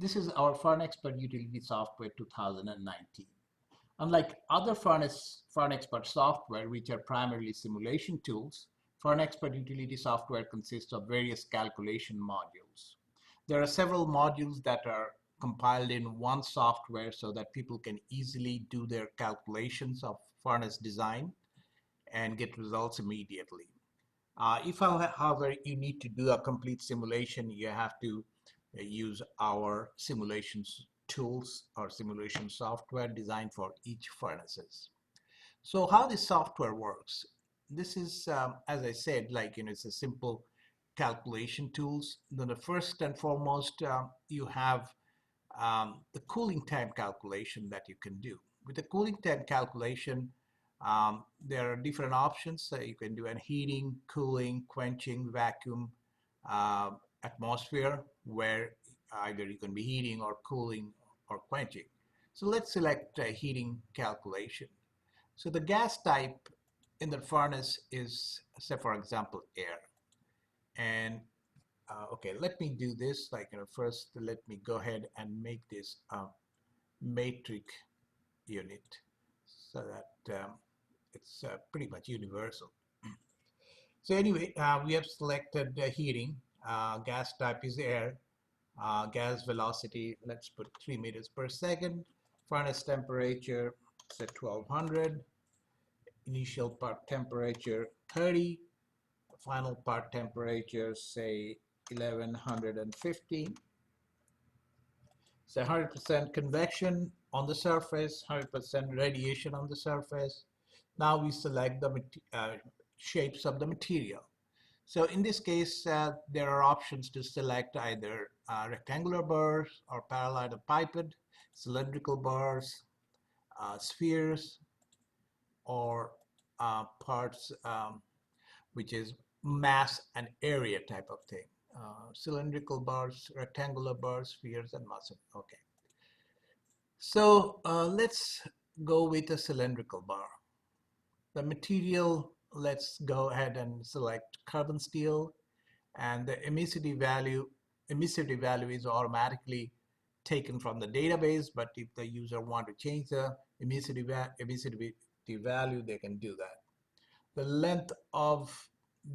This is our FurnXpert Utility Software 2019. Unlike other FurnXpert software, which are primarily simulation tools, FurnXpert Utility Software consists of various calculation modules. There are several modules that are compiled in one software so that people can easily do their calculations of furnace design and get results immediately. If, however, you need to do a complete simulation, you have to use our simulations tools or simulation software designed for each furnaces. So how this software works, this is, as I said, it's a simple calculation tools. Then the first and foremost, you have the cooling time calculation that you can do. With the cooling time calculation, there are different options. You can do heating, cooling, quenching, vacuum, atmosphere, where either you can be heating or cooling or quenching. So let's select heating calculation. So the gas type in the furnace is, say for example, air. And okay, let me do this. First, let me go ahead and make this metric unit so that it's pretty much universal. So anyway, we have selected heating. Gas type is air. Gas velocity, let's put 3 meters per second. Furnace temperature, say 1200. Initial part temperature 30. Final part temperature, say 1115. So 100% convection on the surface, 100% radiation on the surface. Now we select the shapes of the material. So in this case, there are options to select either rectangular bars or parallelepiped, cylindrical bars, spheres, or parts which is mass and area type of thing. Cylindrical bars, rectangular bars, spheres, and mass. Okay. So let's go with a cylindrical bar. The material, let's go ahead and select carbon steel, and the emissivity value is automatically taken from the database, but if the user want to change the emissivity value, they can do that. The length of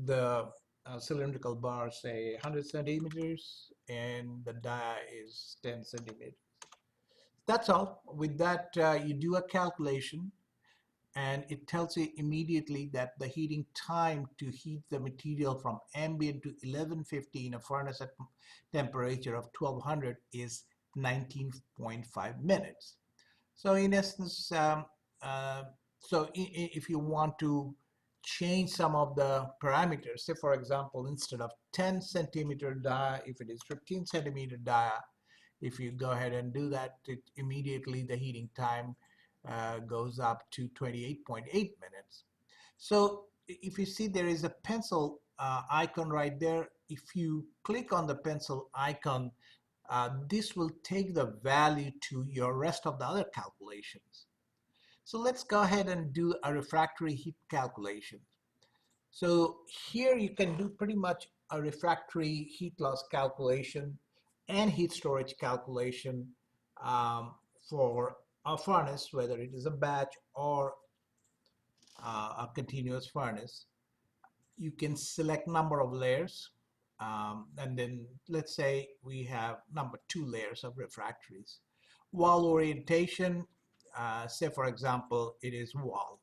the cylindrical bar, say 100 centimeters, and the dia is 10 centimeters. That's all. With that, you do a calculation, and it tells you immediately that the heating time to heat the material from ambient to 1150 in a furnace at temperature of 1200 is 19.5 minutes. So in essence, if you want to change some of the parameters, say for example, instead of 10 centimeter dia, if it is 15 centimeter dia, if you go ahead and do that, immediately the heating time goes up to 28.8 minutes. So if you see, there is a pencil icon right there. If you click on the pencil icon, this will take the value to your rest of the other calculations. So let's go ahead and do a refractory heat calculation. So here you can do pretty much a refractory heat loss calculation and heat storage calculation for a furnace, whether it is a batch or a continuous furnace. You can select number of layers, and then let's say we have number 2 layers of refractories. Wall orientation, say for example, it is wall,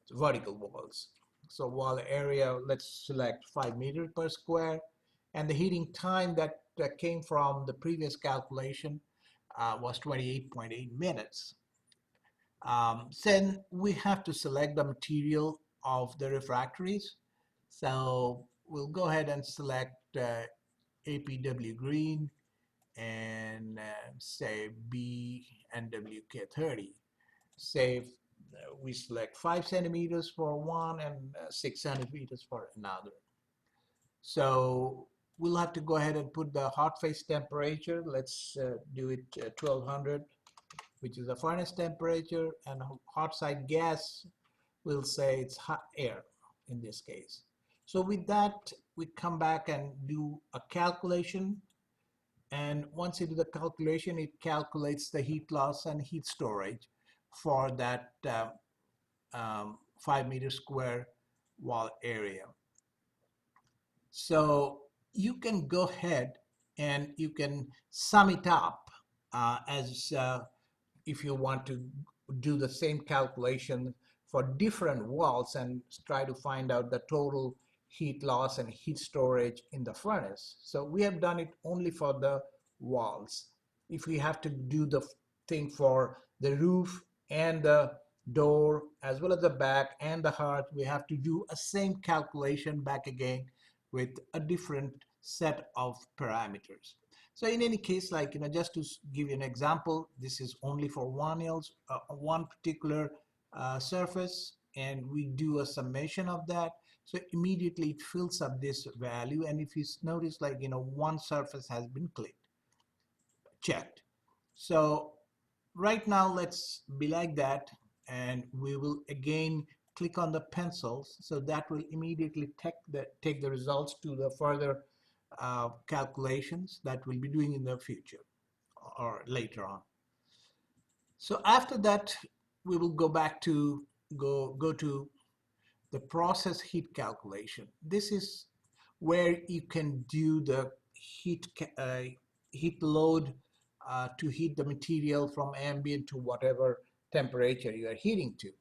it's vertical walls. So wall area, let's select 5 meters per square, and the heating time that came from the previous calculation was 28.8 minutes. Then we have to select the material of the refractories. So we'll go ahead and select APW green and say B and WK30. Say we select 5 centimeters for one and 6 centimeters for another. So we'll have to go ahead and put the hot phase temperature. Let's do it 1200, which is the furnace temperature, and hot side gas, we'll say it's hot air in this case. So with that, we come back and do a calculation, And once you do the calculation, it calculates the heat loss and heat storage for that 5 meter square wall area. So you can go ahead and you can sum it up as if you want to do the same calculation for different walls and try to find out the total heat loss and heat storage in the furnace. So we have done it only for the walls. If we have to do the thing for the roof and the door as well as the back and the hearth, we have to do a same calculation back again with a different set of parameters. So in any case, like, just to give you an example, this is only for one particular surface, and we do a summation of that. So immediately it fills up this value, and if you notice, like, one surface has been checked. So right now, let's be like that, and we will again click on the pencils, so that will immediately take the results to the further calculations that we'll be doing in the future or later on. So after that, we will go back to go to the process heat calculation. This is where you can do the heat load to heat the material from ambient to whatever temperature you are heating to.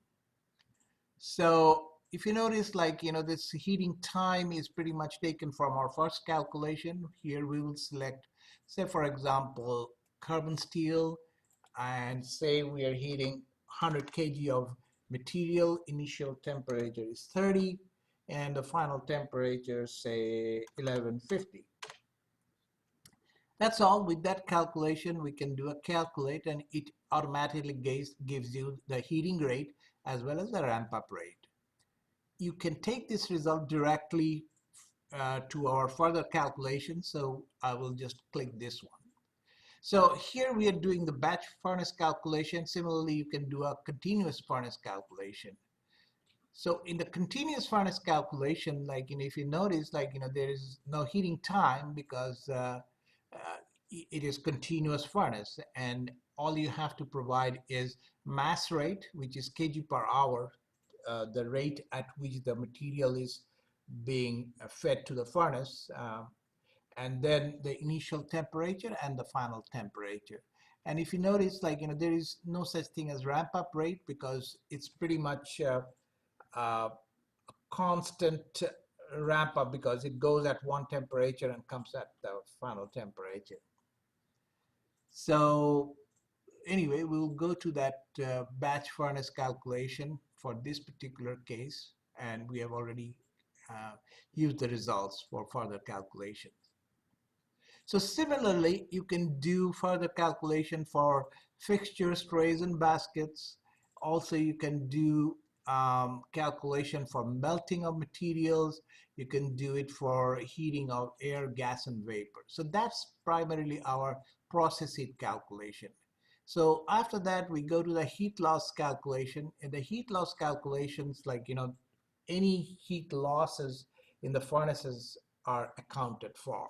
So if you notice, like, this heating time is pretty much taken from our first calculation. Here we will select, say, for example, carbon steel, and say we are heating 100 kg of material. Initial temperature is 30, and the final temperature, say, 1150. That's all. With that calculation, we can do a calculate, and it automatically gives you the heating rate as well as the ramp up rate. You can take this result directly to our further calculation. So I will just click this one. So here we are doing the batch furnace calculation. Similarly, you can do a continuous furnace calculation. So in the continuous furnace calculation, like, if you notice, like, there is no heating time because it is continuous furnace, and all you have to provide is mass rate, which is kg per hour, the rate at which the material is being fed to the furnace, and then the initial temperature and the final temperature. And if you notice, like, there is no such thing as ramp up rate because it's pretty much a constant ramp up because it goes at one temperature and comes at the final temperature. So anyway, we'll go to that batch furnace calculation for this particular case, and we have already used the results for further calculations. So similarly, you can do further calculation for fixtures, trays, and baskets. Also, you can do calculation for melting of materials. You can do it for heating of air, gas, and vapor. So that's primarily our process heat calculation. So after that, we go to the heat loss calculation. And the heat loss calculations, like, any heat losses in the furnaces are accounted for.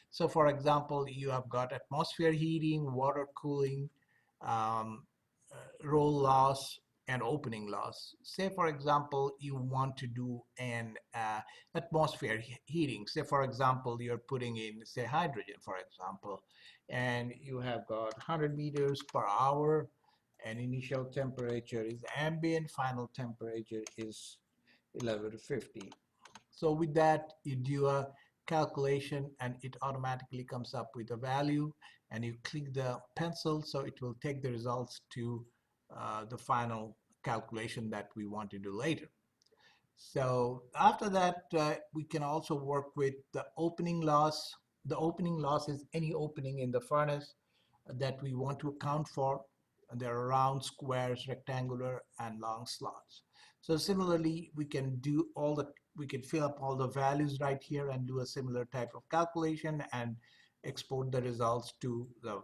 So for example, you have got atmosphere heating, water cooling, um, roll loss, and opening loss. Say for example, you want to do an atmosphere heating. Say for example, you're putting in, say, hydrogen, for example, and you have got 100 meters per hour, and initial temperature is ambient, final temperature is 1150. So with that, you do a calculation and it automatically comes up with a value, and you click the pencil, so it will take the results to the final calculation that we want to do later. So after that, we can also work with the opening loss. The opening loss is any opening in the furnace that we want to account for. There are round, squares, rectangular, and long slots. So similarly, we can fill up all the values right here and do a similar type of calculation and export the results to the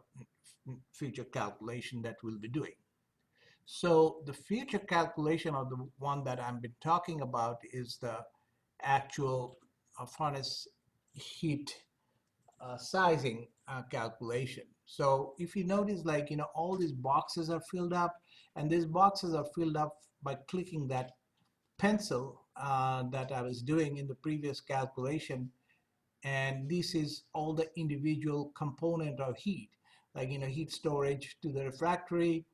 future calculation that we'll be doing. So the future calculation, of the one that I've been talking about, is the actual furnace heat sizing calculation. So if you notice, like, all these boxes are filled up, and these boxes are filled up by clicking that pencil that I was doing in the previous calculation. And this is all the individual component of heat, like, heat storage to the refractory,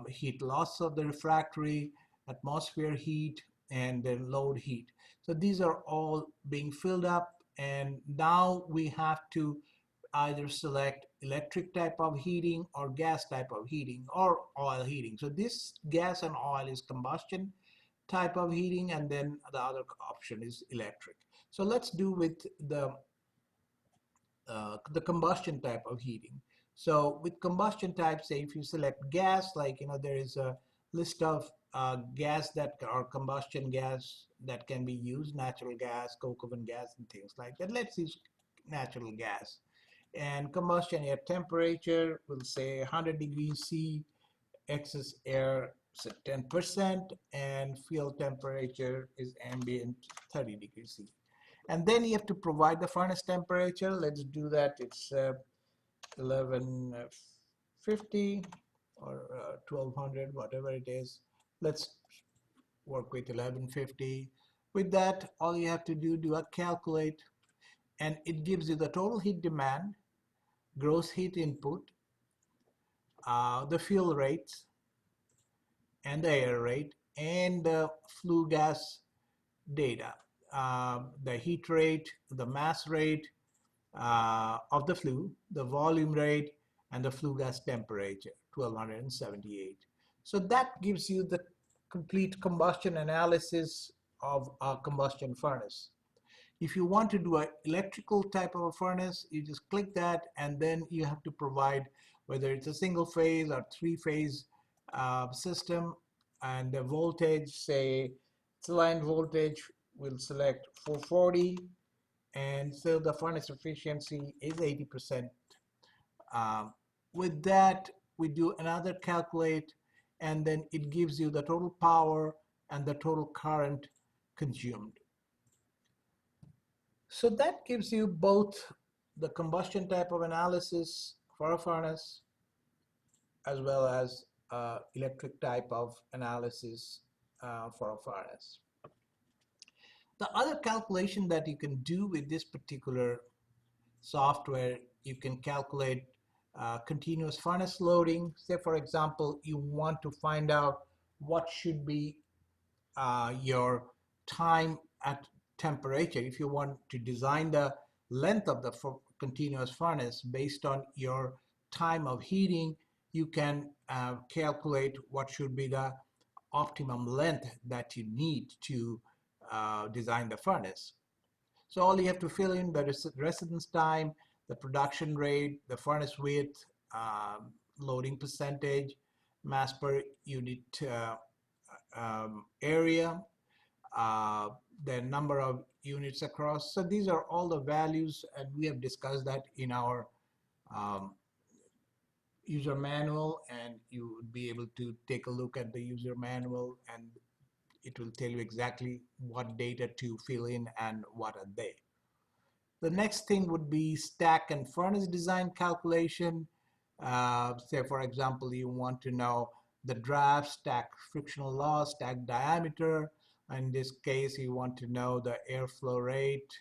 heat loss of the refractory, atmosphere heat, and then load heat. So these are all being filled up, and now we have to either select electric type of heating or gas type of heating or oil heating. So this gas and oil is combustion type of heating, and then the other option is electric. So let's do with the combustion type of heating. So with combustion type, say if you select gas, like, there is a list of gas that are combustion gas that can be used, natural gas, coke oven gas, and things like that. Let's use natural gas. And combustion air temperature, we'll say 100 degrees C, excess air, so 10%, and fuel temperature is ambient 30 degrees C. And then you have to provide the furnace temperature. Let's do that. It's 1150 or 1200, whatever it is. Let's work with 1150. With that, all you have to do a calculate, and it gives you the total heat demand, gross heat input, the fuel rates, and the air rate, and the flue gas data, the heat rate, the mass rate of the flue, the volume rate, and the flue gas temperature, 1278. So that gives you the complete combustion analysis of a combustion furnace. If you want to do an electrical type of a furnace, you just click that, and then you have to provide whether it's a single phase or three-phase system, and the voltage, say it's line voltage, we'll select 440, and so the furnace efficiency is 80%. Um, with that, we do another calculate, and then it gives you the total power and the total current consumed. So that gives you both the combustion type of analysis for a furnace as well as electric type of analysis for a furnace. The other calculation that you can do with this particular software, you can calculate continuous furnace loading. Say, for example, you want to find out what should be your time at temperature. If you want to design the length of the continuous furnace based on your time of heating, you can calculate what should be the optimum length that you need to design the furnace. So all you have to fill in the residence time, the production rate, the furnace width, loading percentage, mass per unit area, the number of units across. So these are all the values, and we have discussed that in our um, user manual, and you would be able to take a look at the user manual, and it will tell you exactly what data to fill in and what are they. The next thing would be stack and furnace design calculation. Say, for example, you want to know the draft, stack frictional loss, stack diameter. In this case, you want to know the airflow rate,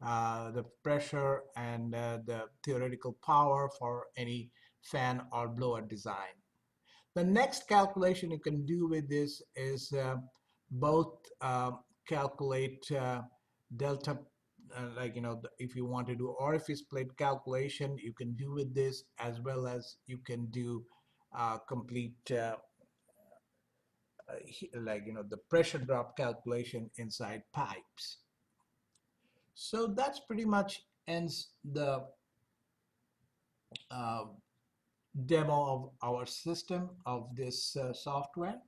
the pressure, and the theoretical power for any fan or blower design. The next calculation you can do with this is both calculate delta, like, if you want to do orifice plate calculation, you can do with this, as well as you can do complete like, the pressure drop calculation inside pipes. So that's pretty much ends the uh, demo of our system of this software.